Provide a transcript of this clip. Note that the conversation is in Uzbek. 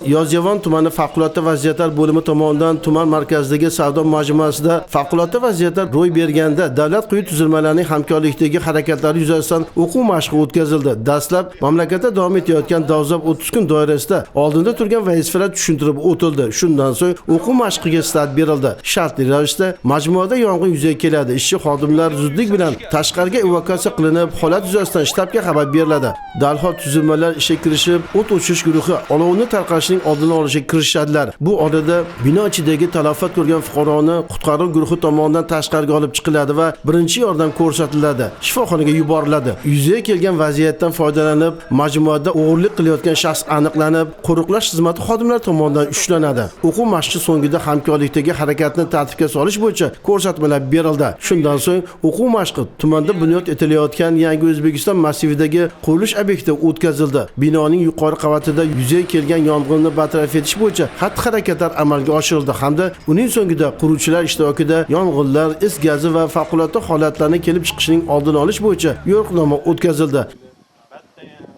Yozyovon tumani favqulodda vaziyatlar bo'limi tomonidan tuman markazidagi savdo majmuasida favqulodda vaziyatlar ro'y berganda davlat quyi tuzilmalarining hamkorlikdagi harakatlari yuzasidan o'quv mashqi o'tkazildi. Dastlab mamlakatda davom etayotgan dolzarb 30 kun doirasida oldinda turgan vazifalar tushuntirib o'tildi. Shundan so'ng o'quv mashqiga start berildi. Shartli ravishda majmuada yong'in yuzaga keladi. Ishchi xodimlar zudlik bilan tashqariga evakuatsiya qilinib, holat yuzasidan shtabga xabar beriladi. Darhol tuzilmalar ishga kirishib, o't o'chirish guruhi olovni tarqalishining oldini olishga kirishadilar. Bu orada bino ichidagi talafot ko'rgan fuqaroni qutqaruv guruhi tomonidan tashqariga olib chiqiladi va birinchi yordam ko'rsatiladi. Shifoxonaga yuboriladi. Yuzaga kelgan vaziyatdan foydalanib, majmuada o'g'irlik qilayotgan shaxs aniqlanib, qo'riqlash xizmati xodimlari tomonidan ushlanadi. O'quv mashqi so'ngida hamkorlikdagi harakatni tartibga solish bo'yicha ko'rsatmalar berildi. Shundan so'ng o'quv mashqi tumanda bunyod etilayotgan Yangi O'zbekiston massividagi qurilish obyektida o'tkazildi. Binoning yuqori qavatida yuzaga kelgan yong'inni bartaraf etish bo'yicha xatti-harakatlar amalga oshirildi hamda uning so'ngida quruvchilar ishtirokida yong'inlar, is gazi va favqulodda holatlarning kelib chiqishining oldini olish bo'yicha yo'riqnoma o'tkazildi.